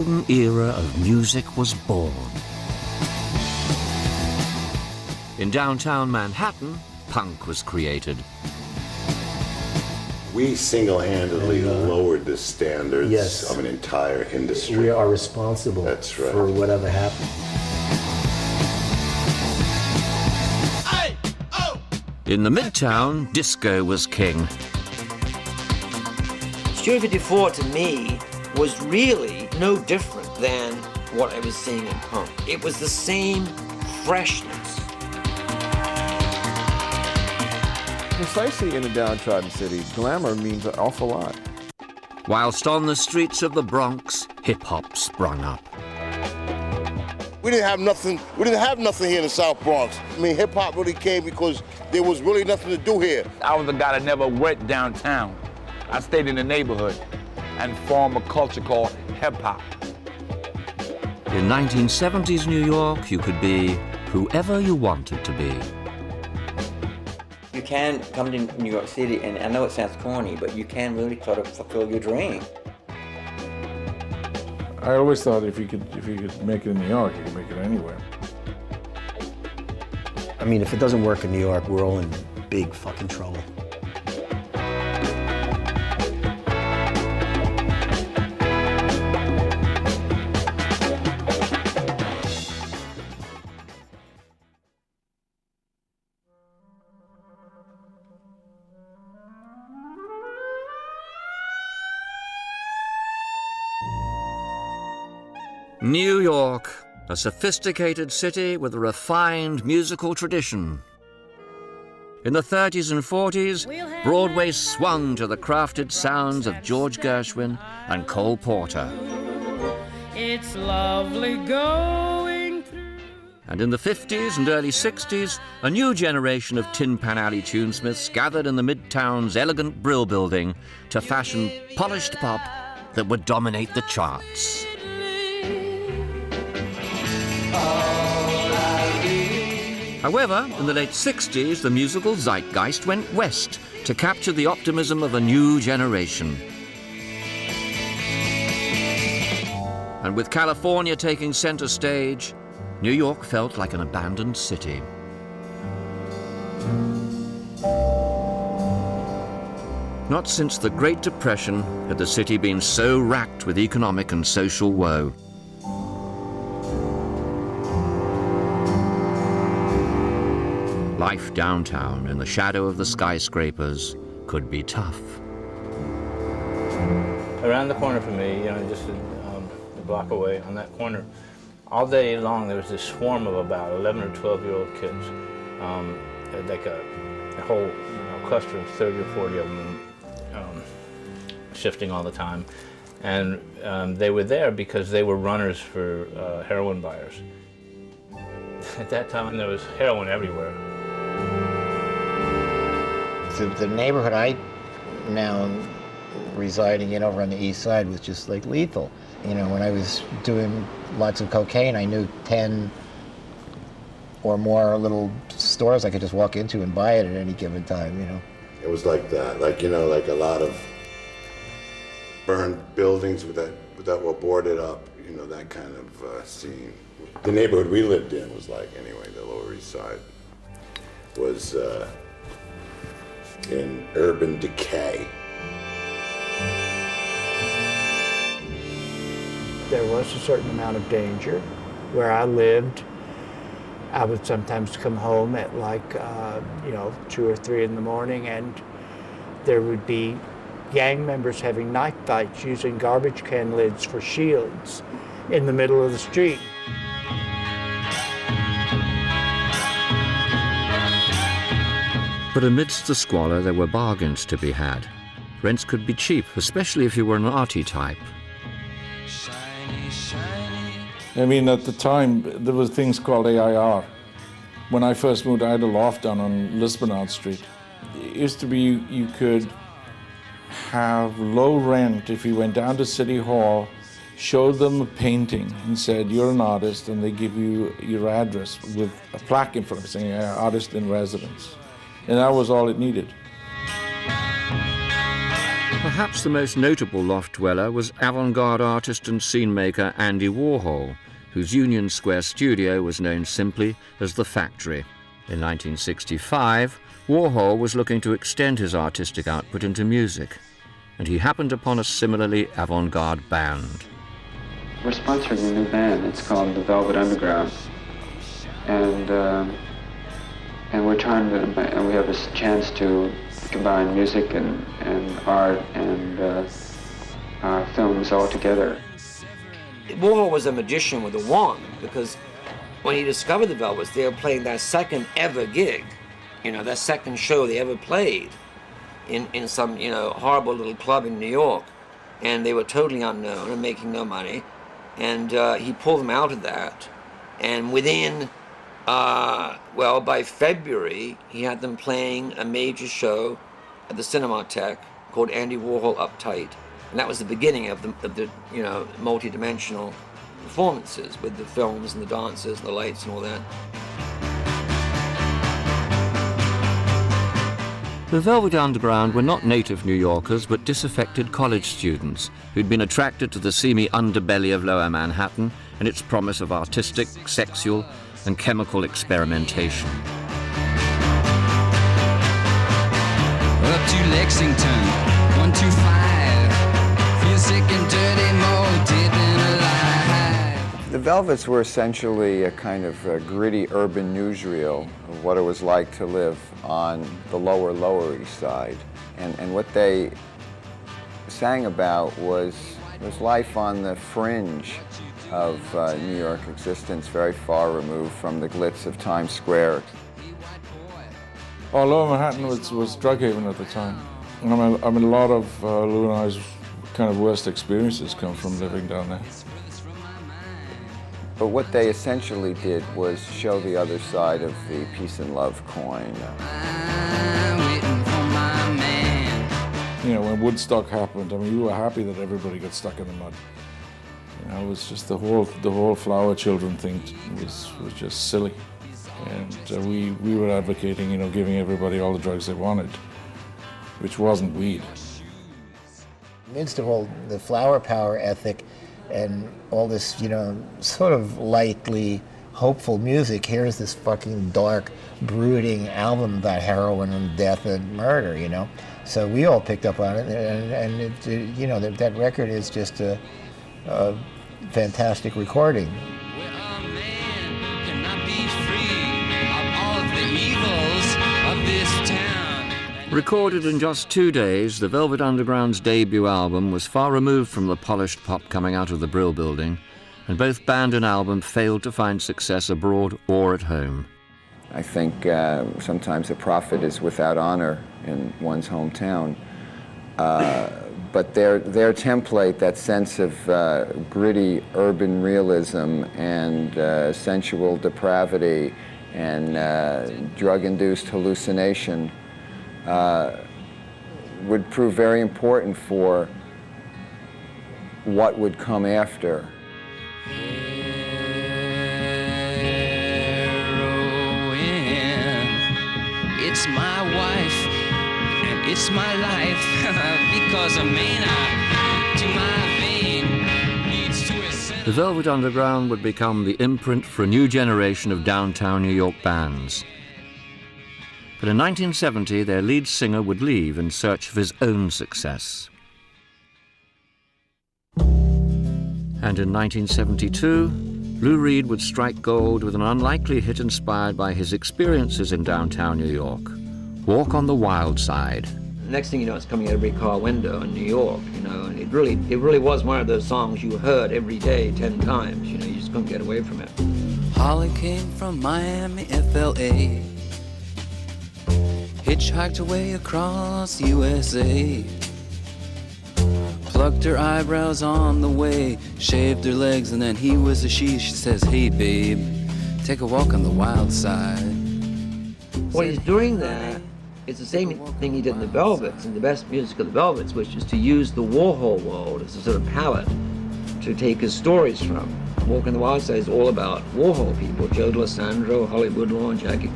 golden era of music was born. In downtown Manhattan, punk was created. We single-handedly lowered the standards of an entire industry. We are responsible for whatever happened. In the Midtown, disco was king. Studio 54 to me was really no different than what I was seeing in punk. It was the same freshness. Precisely in a downtrodden city, glamour means an awful lot. Whilst on the streets of the Bronx, hip-hop sprung up. We didn't have nothing here in the South Bronx. I mean, hip-hop really came because there was really nothing to do here. I was a guy that never went downtown. I stayed in the neighborhood and formed a culture called hip-hop. In 1970s New York, you could be whoever you wanted to be. You can come to New York City, and I know it sounds corny, but you can really try to fulfill your dream. I always thought if you could make it in New York, you could make it anywhere. I mean, if it doesn't work in New York, we're all in big fucking trouble. New York, a sophisticated city with a refined musical tradition. In the 30s and 40s, Broadway swung to the crafted sounds of George Gershwin and Cole Porter. It's lovely going through. And in the 50s and early 60s, a new generation of Tin Pan Alley tunesmiths gathered in the Midtown's elegant Brill Building to fashion polished pop that would dominate the charts. However, in the late 60s, the musical zeitgeist went west to capture the optimism of a new generation. And with California taking center stage, New York felt like an abandoned city. Not since the Great Depression had the city been so racked with economic and social woe. Life downtown in the shadow of the skyscrapers could be tough. Around the corner from me, just a block away on that corner, all day long there was this swarm of about 11 or 12-year-old kids, like a whole cluster of 30 or 40 of them, shifting all the time. And they were there because they were runners for heroin buyers. At that time, there was heroin everywhere. The neighborhood I now residing in over on the east side was just like lethal. When I was doing lots of cocaine, I knew 10 or more little stores I could just walk into and buy it at any given time, It was like that, like a lot of burned buildings that were boarded up, that kind of scene. The neighborhood we lived in was like, anyway, the Lower East Side was in urban decay. There was a certain amount of danger. Where I lived, I would sometimes come home at 2 or 3 in the morning, and there would be gang members having knife fights using garbage can lids for shields in the middle of the street. But amidst the squalor, there were bargains to be had. Rents could be cheap, especially if you were an arty type. I mean, at the time, there were things called AIR. When I first moved, I had a loft down on Lisbonard Street. It used to be you could have low rent if you went down to City Hall, showed them a painting and said, you're an artist, and they give you your address with a plaque in front of it saying, artist in residence. And that was all it needed. Perhaps the most notable loft dweller was avant-garde artist and scene maker Andy Warhol, whose Union Square studio was known simply as The Factory. In 1965, Warhol was looking to extend his artistic output into music, and he happened upon a similarly avant-garde band. We're sponsoring a new band. It's called the Velvet Underground, and we're trying to, and we have a chance to combine music and art and films all together. Warhol was a magician with a wand, because when he discovered the Velvets, they were playing their second ever gig, their second show they ever played in some, horrible little club in New York, and they were totally unknown and making no money, and he pulled them out of that, and within, by February, he had them playing a major show at the Cinematheque called Andy Warhol Uptight. And that was the beginning of the multi-dimensional performances with the films and the dances and the lights and all that. The Velvet Underground were not native New Yorkers, but disaffected college students who'd been attracted to the seamy underbelly of Lower Manhattan and its promise of artistic, sexual, and chemical experimentation. Up to Lexington, 125. Feel sick and dirty, more dead than alive. The Velvets were essentially a kind of a gritty urban newsreel of what it was like to live on the Lower East Side. And what they sang about was life on the fringe of New York existence, very far removed from the glitz of Times Square. Lower Manhattan was drug haven at the time. And I mean, a lot of Lou and I's kind of worst experiences come from living down there. But what they essentially did was show the other side of the peace and love coin. When Woodstock happened, I mean, you were happy that everybody got stuck in the mud. It was just the whole flower children thing was just silly. And we were advocating, giving everybody all the drugs they wanted, which wasn't weed. Amidst of all the flower power ethic and all this, sort of lightly hopeful music, here's this fucking dark, brooding album about heroin and death and murder, So we all picked up on it, and it, that record is just a fantastic recording. Recorded in just 2 days, the Velvet Underground's debut album was far removed from the polished pop coming out of the Brill Building, and both band and album failed to find success abroad or at home. I think sometimes a prophet is without honor in one's hometown, but their template, that sense of gritty urban realism and sensual depravity and drug-induced hallucination, would prove very important for what would come after. It's my wife, and it's my life, because a mana to my vein leads to a... The Velvet Underground would become the imprint for a new generation of downtown New York bands. But in 1970, their lead singer would leave in search of his own success. And in 1972, Lou Reed would strike gold with an unlikely hit inspired by his experiences in downtown New York, Walk on the Wild Side. Next thing you know, it's coming out every car window in New York, and it really was one of those songs you heard every day 10 times, you just couldn't get away from it. Holly came from Miami, FLA, hitchhiked away across USA, plucked her eyebrows on the way, shaved her legs, and then he was a she. She says, hey babe, take a walk on the wild side. What he's doing there is the same thing he did in the Velvets, and the best music of the Velvets, which is to use the Warhol world as a sort of palette to take his stories from. Walk on the Wild Side is all about Warhol people, Joe D'Alessandro, Hollywood Lawn, Jackie